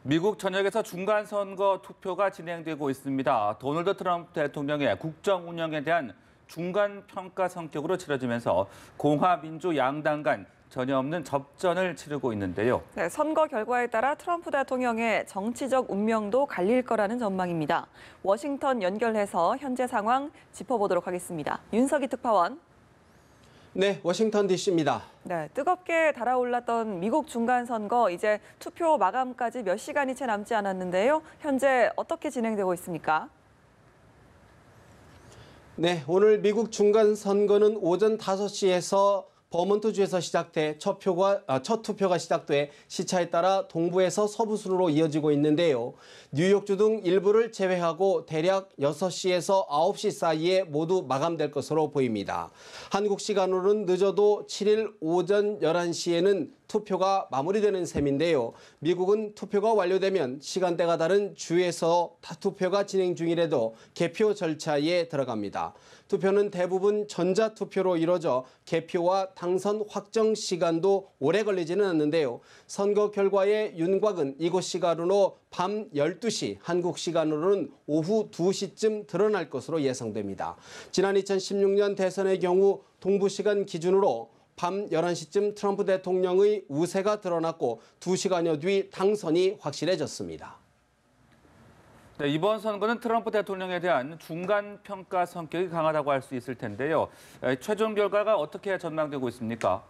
미국 전역에서 중간선거 투표가 진행되고 있습니다. 도널드 트럼프 대통령의 국정 운영에 대한 중간 평가 성격으로 치러지면서 공화 민주 양당 간 전혀 없는 접전을 치르고 있는데요. 네, 선거 결과에 따라 트럼프 대통령의 정치적 운명도 갈릴 거라는 전망입니다. 워싱턴 연결해서 현재 상황 짚어보도록 하겠습니다. 윤석희 특파원. 네, 워싱턴 DC입니다. 네, 뜨겁게 달아올랐던 미국 중간선거 이제 투표 마감까지 몇 시간이 채 남지 않았는데요. 현재 어떻게 진행되고 있습니까? 네, 오늘 미국 중간선거는 오전 5시에서 버몬트주에서 시작돼 첫 투표가 시작돼 시차에 따라 동부에서 서부 순으로 이어지고 있는데요. 뉴욕주 등 일부를 제외하고 대략 6시에서 9시 사이에 모두 마감될 것으로 보입니다. 한국 시간으로는 늦어도 7일 오전 11시에는 투표가 마무리되는 셈인데요. 미국은 투표가 완료되면 시간대가 다른 주에서 투표가 진행 중이라도 개표 절차에 들어갑니다. 투표는 대부분 전자투표로 이루어져 개표와 당선 확정 시간도 오래 걸리지는 않는데요. 선거 결과의 윤곽은 이곳 시간으로 밤 12시, 한국 시간으로는 오후 2시쯤 드러날 것으로 예상됩니다. 지난 2016년 대선의 경우 동부 시간 기준으로 밤 11시쯤 트럼프 대통령의 우세가 드러났고 2시간여 뒤 당선이 확실해졌습니다. 네, 이번 선거는 트럼프 대통령에 대한 중간 평가 성격이 강하다고 할 수 있을 텐데요. 최종 결과가 어떻게 전망되고 있습니까?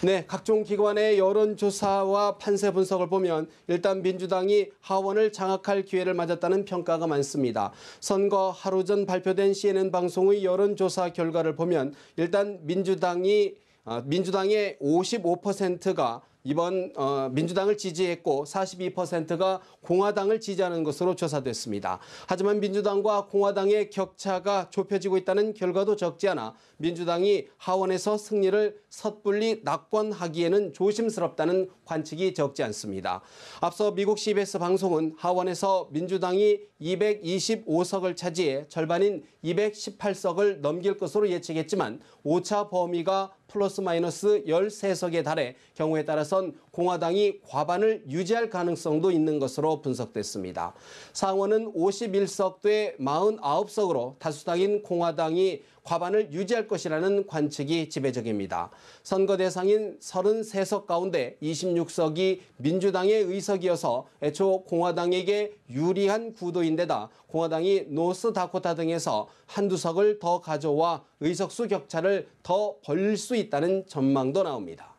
네, 각종 기관의 여론조사와 판세 분석을 보면 일단 민주당이 하원을 장악할 기회를 맞았다는 평가가 많습니다. 선거 하루 전 발표된 CNN 방송의 여론조사 결과를 보면 일단 민주당의 55%가 이번 민주당을 지지했고 42%가 공화당을 지지하는 것으로 조사됐습니다. 하지만 민주당과 공화당의 격차가 좁혀지고 있다는 결과도 적지 않아 민주당이 하원에서 승리를 섣불리 낙관하기에는 조심스럽다는 관측이 적지 않습니다. 앞서 미국 CBS 방송은 하원에서 민주당이 225석을 차지해 절반인 218석을 넘길 것으로 예측했지만 오차 범위가 플러스 마이너스 13석에 달해 경우에 따라선 공화당이 과반을 유지할 가능성도 있는 것으로 분석됐습니다. 상원은 51석 대 49석으로 다수당인 공화당이 과반을 유지할 것이라는 관측이 지배적입니다. 선거 대상인 33석 가운데 26석이 민주당의 의석이어서 애초 공화당에게 유리한 구도인데다 공화당이 노스다코타 등에서 한두 석을 더 가져와 의석수 격차를 더 벌릴 수 있다는 전망도 나옵니다.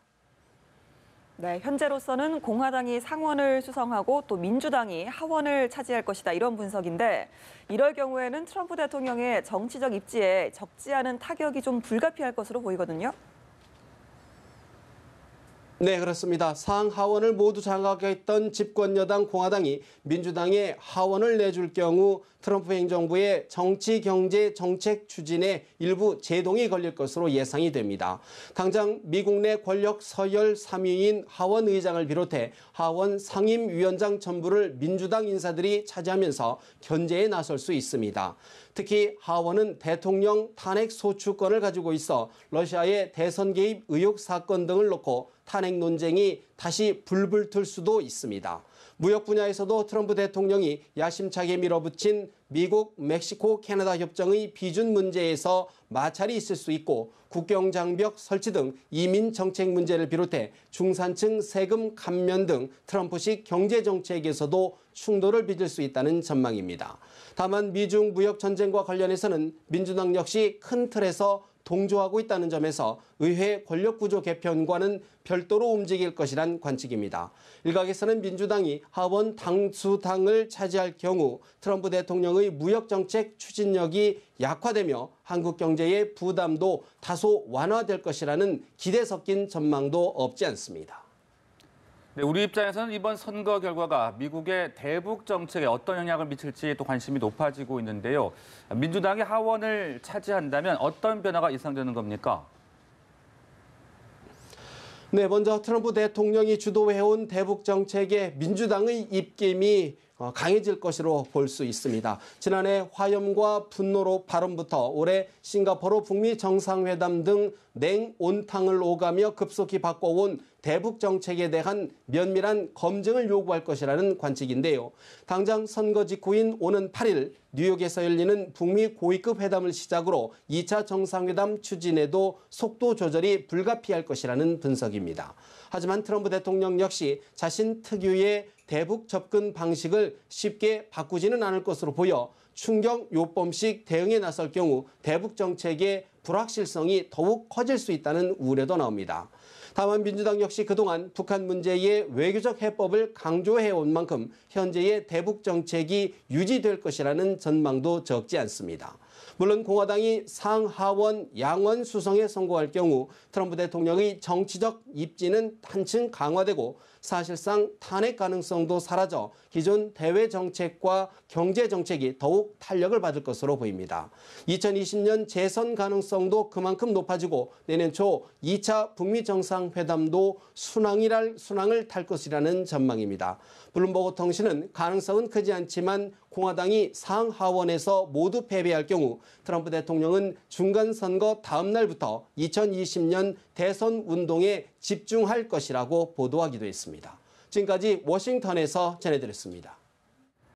네, 현재로서는 공화당이 상원을 수성하고 또 민주당이 하원을 차지할 것이다 이런 분석인데 이럴 경우에는 트럼프 대통령의 정치적 입지에 적지 않은 타격이 좀 불가피할 것으로 보이거든요. 네, 그렇습니다. 상하원을 모두 장악했던 집권 여당 공화당이 민주당에 하원을 내줄 경우 트럼프 행정부의 정치, 경제, 정책 추진에 일부 제동이 걸릴 것으로 예상이 됩니다. 당장 미국 내 권력 서열 3위인 하원 의장을 비롯해 하원 상임위원장 전부를 민주당 인사들이 차지하면서 견제에 나설 수 있습니다. 특히 하원은 대통령 탄핵 소추권을 가지고 있어 러시아의 대선 개입 의혹 사건 등을 놓고 탄핵 논쟁이 다시 불불 튈 수도 있습니다. 무역 분야에서도 트럼프 대통령이 야심차게 밀어붙인 미국, 멕시코, 캐나다 협정의 비준 문제에서 마찰이 있을 수 있고 국경 장벽 설치 등 이민 정책 문제를 비롯해 중산층 세금 감면 등 트럼프식 경제 정책에서도 충돌을 빚을 수 있다는 전망입니다. 다만 미중 무역 전쟁과 관련해서는 민주당 역시 큰 틀에서 동조하고 있다는 점에서 의회 권력구조 개편과는 별도로 움직일 것이란 관측입니다. 일각에서는 민주당이 하원 당수당을 차지할 경우 트럼프 대통령의 무역정책 추진력이 약화되며 한국 경제의 부담도 다소 완화될 것이라는 기대 섞인 전망도 없지 않습니다. 네, 우리 입장에서는 이번 선거 결과가 미국의 대북 정책에 어떤 영향을 미칠지 또 관심이 높아지고 있는데요. 민주당이 하원을 차지한다면 어떤 변화가 예상되는 겁니까? 네, 먼저 트럼프 대통령이 주도해온 대북 정책에 민주당의 입김이 강해질 것으로 볼 수 있습니다. 지난해 화염과 분노로 발언부터 올해 싱가포르 북미 정상회담 등 냉온탕을 오가며 급속히 바꿔온 대북 정책에 대한 면밀한 검증을 요구할 것이라는 관측인데요. 당장 선거 직후인 오는 8일 뉴욕에서 열리는 북미 고위급 회담을 시작으로 2차 정상회담 추진에도 속도 조절이 불가피할 것이라는 분석입니다. 하지만 트럼프 대통령 역시 자신 특유의 대북 접근 방식을 쉽게 바꾸지는 않을 것으로 보여 충격 요법식 대응에 나설 경우 대북 정책의 불확실성이 더욱 커질 수 있다는 우려도 나옵니다. 다만 민주당 역시 그동안 북한 문제의 외교적 해법을 강조해온 만큼 현재의 대북 정책이 유지될 것이라는 전망도 적지 않습니다. 물론 공화당이 상하원 양원 수성에 성공할 경우 트럼프 대통령의 정치적 입지는 한층 강화되고 사실상 탄핵 가능성도 사라져 기존 대외 정책과 경제 정책이 더욱 탄력을 받을 것으로 보입니다. 2020년 재선 가능성도 그만큼 높아지고 내년 초 2차 북미 정상회담도 순항을 탈 것이라는 전망입니다. 블룸버그 통신은 가능성은 크지 않지만 공화당이 상하원에서 모두 패배할 경우 트럼프 대통령은 중간선거 다음 날부터 2020년 대선 운동에 집중할 것이라고 보도하기도 했습니다. 지금까지 워싱턴에서 전해드렸습니다.